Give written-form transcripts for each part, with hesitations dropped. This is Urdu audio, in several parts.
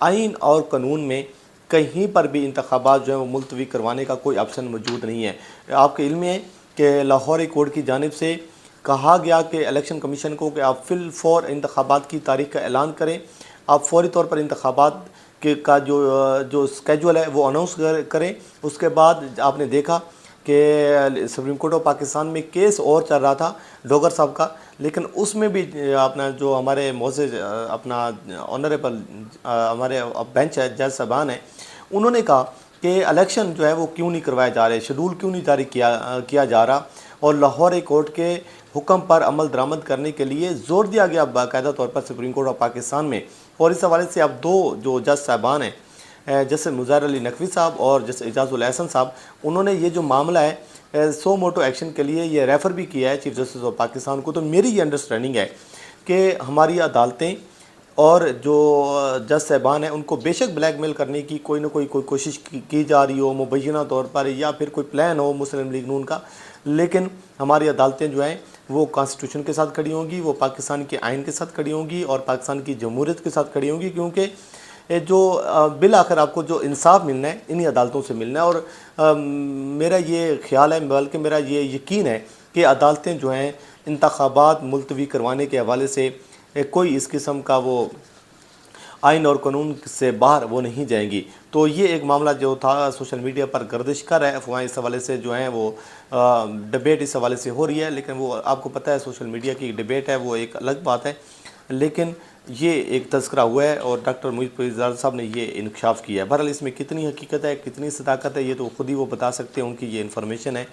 آئین اور قانون میں کہیں پر بھی انتخابات جو ہیں وہ ملتوی کروانے کا کوئی آپشن موجود نہیں ہے۔ آپ کے علم میں ہے کہ لاہور ہائی کورٹ کی جانب سے کہا گیا کہ الیکشن کمیشن کو کہ آپ فی الفور انتخابات کی تاریخ کا اعلان کریں، آپ فوری طور پر انتخابات کا جو اسکیجول ہے وہ اناؤنس کریں۔ اس کے بعد آپ نے دیکھا کہ سپریم کورٹ آف پاکستان میں کیس اور چل رہا تھا ڈوگر صاحب کا، لیکن اس میں بھی اپنا جو ہمارے معزز اپنا آنریبل ہمارے بینچ ہے جج صاحبان ہیں، انہوں نے کہا کہ الیکشن جو ہے وہ کیوں نہیں کروائے جا رہے، شیڈول کیوں نہیں جاری کیا جا رہا، اور لاہور ہائی کورٹ کے حکم پر عمل درآمد کرنے کے لیے زور دیا گیا باقاعدہ طور پر سپریم کورٹ آف پاکستان میں۔ اور اس حوالے سے اب دو جو جج صاحبان ہیں جیسے مظاہر علی نقوی صاحب اور جیسے اعجاز الاحسن صاحب، انہوں نے یہ جو معاملہ ہے سو موٹو ایکشن کے لیے یہ ریفر بھی کیا ہے چیف جسٹس آف پاکستان کو۔ تو میری یہ انڈرسٹینڈنگ ہے کہ ہماری عدالتیں اور جو جج صاحبان ہیں ان کو بے شک بلیک میل کرنے کی کوئی نہ کوئی کوشش کی جا رہی ہو مبینہ طور پر، یا پھر کوئی پلان ہو مسلم لیگ نون کا، لیکن ہماری عدالتیں جو ہیں وہ کانسٹیٹیوشن کے ساتھ کھڑی ہوں گی، وہ پاکستان کے آئین کے ساتھ کھڑی ہوں گی اور پاکستان کی جمہوریت کے ساتھ کھڑی ہوں گی، کیونکہ جو بالآخر آپ کو جو انصاف ملنا ہے انہی عدالتوں سے ملنا ہے۔ اور میرا یہ خیال ہے، بلکہ میرا یہ یقین ہے کہ عدالتیں جو ہیں انتخابات ملتوی کروانے کے حوالے سے کوئی اس قسم کا وہ آئین اور قانون سے باہر وہ نہیں جائیں گی۔ تو یہ ایک معاملہ جو تھا سوشل میڈیا پر گردش کر ہے، افواہیں اس حوالے سے جو ہیں وہ ڈبیٹ اس حوالے سے ہو رہی ہے، لیکن وہ آپ کو پتہ ہے سوشل میڈیا کی ڈبیٹ ہے وہ ایک الگ بات ہے، لیکن یہ ایک تذکرہ ہوا ہے اور ڈاکٹر موید پیرزادہ صاحب نے یہ انکشاف کیا ہے۔ بہرحال اس میں کتنی حقیقت ہے کتنی صداقت ہے یہ تو خود ہی وہ بتا سکتے ہیں، ان کی یہ انفارمیشن ہے،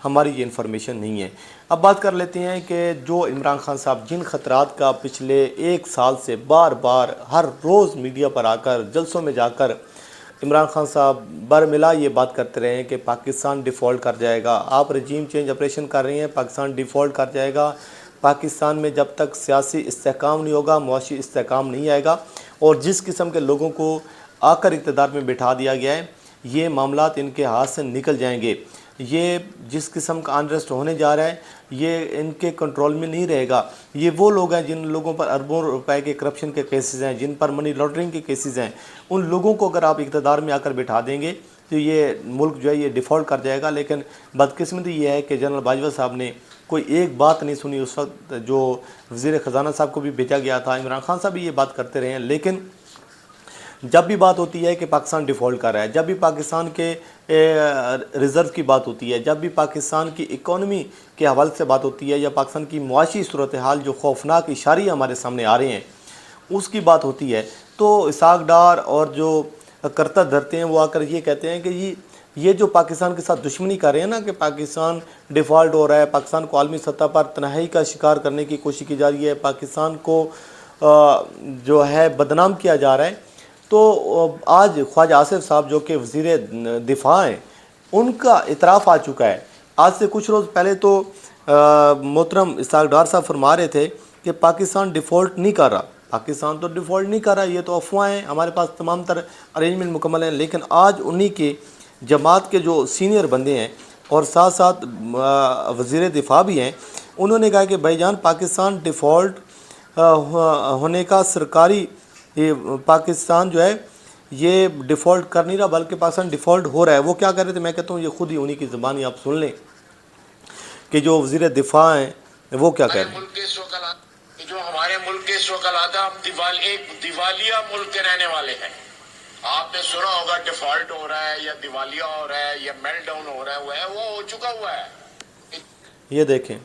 ہماری یہ انفارمیشن نہیں ہے۔ اب بات کر لیتے ہیں کہ جو عمران خان صاحب جن خطرات کا پچھلے ایک سال سے بار بار ہر روز میڈیا پر آ کر جلسوں میں جا کر عمران خان صاحب برملا یہ بات کرتے رہے ہیں کہ پاکستان ڈیفالٹ کر جائے گا، آپ رجیم چینج آپریشن کر رہی ہیں، پاکستان ڈیفالٹ کر جائے گا، پاکستان میں جب تک سیاسی استحکام نہیں ہوگا معاشی استحکام نہیں آئے گا، اور جس قسم کے لوگوں کو آ کر اقتدار میں بٹھا دیا گیا ہے یہ معاملات ان کے ہاتھ سے نکل جائیں گے، یہ جس قسم کا انریسٹ ہونے جا رہا ہے یہ ان کے کنٹرول میں نہیں رہے گا۔ یہ وہ لوگ ہیں جن لوگوں پر اربوں روپے کے کرپشن کے کیسز ہیں، جن پر منی لانڈرنگ کے کیسز ہیں، ان لوگوں کو اگر آپ اقتدار میں آ کر بٹھا دیں گے تو یہ ملک جو ہے یہ ڈیفالٹ کر جائے گا۔ لیکن بدقسمتی یہ ہے کہ جنرل باجوہ صاحب نے کوئی ایک بات نہیں سنی، اس وقت جو وزیر خزانہ صاحب کو بھی بھیجا گیا تھا، عمران خان صاحب بھی یہ بات کرتے رہے ہیں، لیکن جب بھی بات ہوتی ہے کہ پاکستان ڈیفالٹ کر رہا ہے، جب بھی پاکستان کے ریزرو کی بات ہوتی ہے، جب بھی پاکستان کی اکانومی کے حوالے سے بات ہوتی ہے، یا پاکستان کی معاشی صورتحال جو خوفناک اشاریہ ہمارے سامنے آ رہے ہیں اس کی بات ہوتی ہے، تو اسحاق ڈار اور جو کرتا دھرتے ہیں وہ آ کر یہ کہتے ہیں کہ یہ جو پاکستان کے ساتھ دشمنی کر رہے ہیں نا کہ پاکستان ڈیفالٹ ہو رہا ہے، پاکستان کو عالمی سطح پر تنہائی کا شکار کرنے کی کوشش کی جا رہی ہے، پاکستان کو جو ہے بدنام کیا جا رہا ہے، تو آج خواجہ آصف صاحب جو کہ وزیر دفاع ہیں ان کا اعتراف آ چکا ہے۔ آج سے کچھ روز پہلے تو محترم اسحاق ڈار صاحب فرما رہے تھے کہ پاکستان ڈیفالٹ نہیں کر رہا، پاکستان تو ڈیفالٹ نہیں کر رہا، یہ تو افواہیں ہیں، ہمارے پاس تمام تر ارینجمنٹ مکمل ہیں، لیکن آج انہی کے جماعت کے جو سینئر بندے ہیں اور ساتھ ساتھ وزیر دفاع بھی ہیں، انہوں نے کہا کہ بھائی جان پاکستان ڈیفالٹ ہونے کا سرکاری پاکستان جو ہے یہ ڈیفالٹ کر نہیں رہا بلکہ پاکستان ڈیفالٹ ہو رہا ہے۔ وہ کیا کہہ رہے تھے میں کہتا ہوں یہ خود ہی انہی کی زبانی آپ سن لیں کہ جو وزیر دفاع ہیں وہ کیا کہہ رہے ہیں۔ جو ہمارے ملک کے اس وقت حالات ہم ایک دیوالیہ ملک کے رہنے والے ہیں۔ آپ نے سنا ہوگا ڈیفالٹ ہو رہا ہے یا دیوالیہ ہو رہا ہے یا میلٹ ڈاؤن ہو رہا ہے، وہ ہو چکا ہوا ہے۔ یہ دیکھیں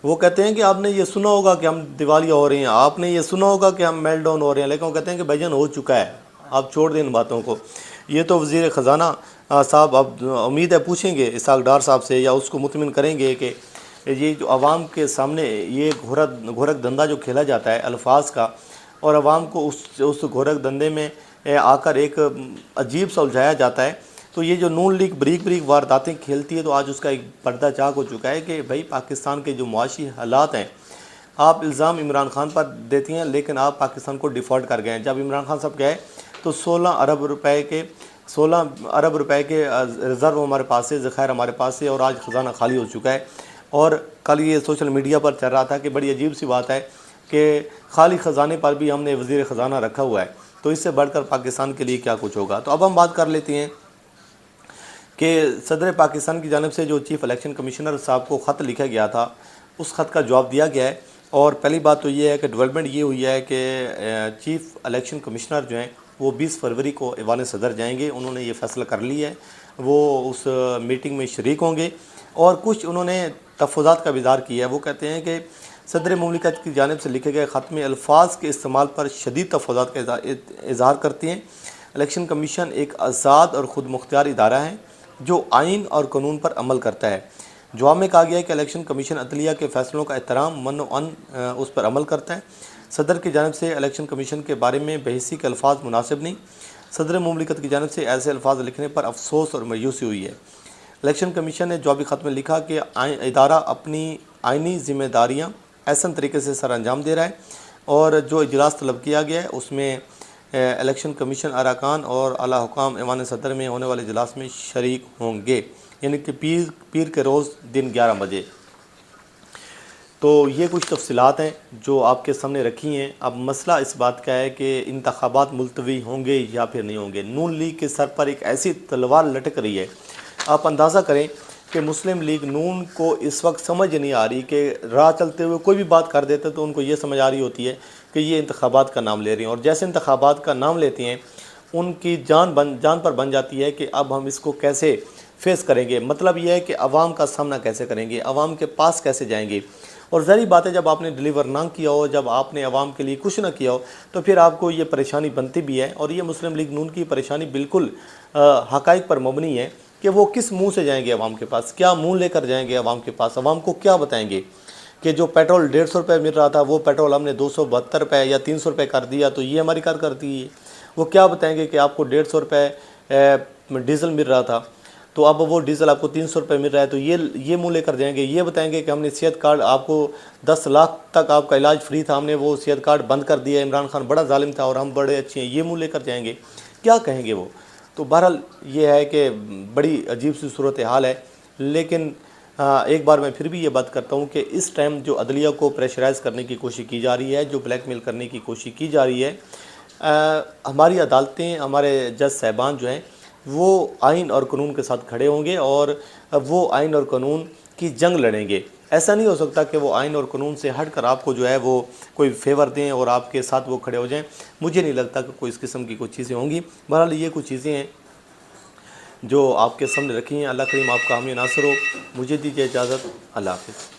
وہ کہتے ہیں کہ آپ نے یہ سنا ہوگا کہ ہم دیوالیہ ہو رہے ہیں، آپ نے یہ سنا ہوگا کہ ہم میلٹ ڈاؤن ہو رہے ہیں، لیکن وہ کہتے ہیں کہ بھائی جان ہو چکا ہے، آپ چھوڑ دیں ان باتوں کو۔ یہ تو وزیر خزانہ صاحب اب امید ہے پوچھیں گے اسحاق ڈار صاحب سے یا اس کو مطمئن کریں گے کہ یہ جو عوام کے سامنے یہ گھورک دندہ جو کھیلا جاتا ہے الفاظ کا، اور عوام کو اس گھورک دندے میں آ کر ایک عجیب سا الجھایا جاتا ہے، تو یہ جو نون لیگ بریک وارداتیں کھیلتی ہے تو آج اس کا ایک پردہ چاک ہو چکا ہے کہ بھائی پاکستان کے جو معاشی حالات ہیں، آپ الزام عمران خان پر دیتی ہیں لیکن آپ پاکستان کو ڈیفالٹ کر گئے ہیں۔ جب عمران خان صاحب گئے تو 16 ارب روپے کے ریزرو ہمارے پاس ہے، ذخائر ہمارے پاس ہے، اور آج خزانہ خالی ہو چکا ہے۔ اور کل یہ سوشل میڈیا پر چل رہا تھا کہ بڑی عجیب سی بات ہے کہ خالی خزانے پر بھی ہم نے وزیر خزانہ رکھا ہوا ہے۔ تو اس سے بڑھ کر پاکستان کے لیے کیا کچھ ہوگا۔ تو اب ہم بات کر لیتے ہیں کہ صدر پاکستان کی جانب سے جو چیف الیکشن کمشنر صاحب کو خط لکھا گیا تھا، اس خط کا جواب دیا گیا ہے، اور پہلی بات تو یہ ہے کہ ڈیولپمنٹ یہ ہوئی ہے کہ چیف الیکشن کمشنر جو ہیں وہ 20 فروری کو ایوان صدر جائیں گے، انہوں نے یہ فیصلہ کر لیا ہے، وہ اس میٹنگ میں شریک ہوں گے، اور کچھ انہوں نے تفویضات کا بھی اظہار کیا ہے۔ وہ کہتے ہیں کہ صدر مملکت کی جانب سے لکھے گئے خط میں الفاظ کے استعمال پر شدید تفویضات کا اظہار کرتے ہیں۔ الیکشن کمیشن ایک آزاد اور خود مختار ادارہ ہے جو آئین اور قانون پر عمل کرتا ہے۔ جواب میں کہا گیا ہے کہ الیکشن کمیشن عدلیہ کے فیصلوں کا احترام من و عن اس پر عمل کرتا ہے۔ صدر کی جانب سے الیکشن کمیشن کے بارے میں بحثی کے الفاظ مناسب نہیں۔ صدر مملکت کی جانب سے ایسے الفاظ لکھنے پر افسوس اور مایوسی ہوئی ہے۔ الیکشن کمیشن نے جوابی خط میں لکھا کہ ادارہ اپنی آئینی ذمہ داریاں احسن طریقے سے سر انجام دے رہا ہے، اور جو اجلاس طلب کیا گیا ہے اس میں الیکشن کمیشن اراکان اور اعلیٰ حکام ایوان صدر میں ہونے والے اجلاس میں شریک ہوں گے، یعنی کہ پیر کے روز دن 11 بجے۔ تو یہ کچھ تفصیلات ہیں جو آپ کے سامنے رکھی ہیں۔ اب مسئلہ اس بات کا ہے کہ انتخابات ملتوی ہوں گے یا پھر نہیں ہوں گے۔ نون لیگ کے سر پر ایک ایسی تلوار لٹک رہی ہے، آپ اندازہ کریں کہ مسلم لیگ نون کو اس وقت سمجھ نہیں آ رہی کہ راہ چلتے ہوئے کوئی بھی بات کر دیتے تو ان کو یہ سمجھ آ رہی ہوتی ہے کہ یہ انتخابات کا نام لے رہی ہیں، اور جیسے انتخابات کا نام لیتے ہیں ان کی جان پر بن جاتی ہے کہ اب ہم اس کو کیسے فیس کریں گے۔ مطلب یہ ہے کہ عوام کا سامنا کیسے کریں گے، عوام کے پاس کیسے جائیں گے۔ اور ظاہری بات ہے جب آپ نے ڈیلیور نہ کیا ہو، جب آپ نے عوام کے لیے کچھ نہ کیا ہو، تو پھر آپ کو یہ پریشانی بنتی بھی ہے، اور یہ مسلم لیگ نون کی پریشانی بالکل حقائق پر مبنی ہے کہ وہ کس منہ سے جائیں گے عوام کے پاس، کیا منہ لے کر جائیں گے عوام کے پاس، عوام کو کیا بتائیں گے کہ جو پیٹرول 150 روپے مل رہا تھا وہ پیٹرول ہم نے 272 روپے یا 300 روپے کر دیا، تو یہ ہماری کارکردگی ہے۔ وہ کیا بتائیں گے کہ آپ کو 150 روپے ڈیزل مل رہا تھا تو اب وہ ڈیزل آپ کو 300 روپے مل رہا ہے، تو یہ منہ لے کر جائیں گے۔ یہ بتائیں گے کہ ہم نے صحت کارڈ، آپ کو 10 لاکھ تک آپ کا علاج فری تھا، ہم نے وہ صحت کارڈ بند کر دیا، عمران خان بڑا ظالم تھا اور ہم بڑے اچھے ہیں، یہ منہ لے کر جائیں گے، کیا کہیں گے وہ؟ تو بہرحال یہ ہے کہ بڑی عجیب سی صورتحال ہے۔ لیکن ایک بار میں پھر بھی یہ بات کرتا ہوں کہ اس ٹائم جو عدلیہ کو پریشرائز کرنے کی کوشش کی جا رہی ہے، جو بلیک میل کرنے کی کوشش کی جا رہی ہے، ہماری عدالتیں، ہمارے جج صاحبان جو ہیں وہ آئین اور قانون کے ساتھ کھڑے ہوں گے اور وہ آئین اور قانون کی جنگ لڑیں گے۔ ایسا نہیں ہو سکتا کہ وہ آئین اور قانون سے ہٹ کر آپ کو جو ہے وہ کوئی فیور دیں اور آپ کے ساتھ وہ کھڑے ہو جائیں۔ مجھے نہیں لگتا کہ کوئی اس قسم کی کوئی چیزیں ہوں گی۔ بہرحال یہ کچھ چیزیں ہیں جو آپ کے سامنے رکھی ہیں۔ اللہ کریم آپ کا حامی ناصر ہو۔ مجھے دیجیے اجازت، اللہ حافظ۔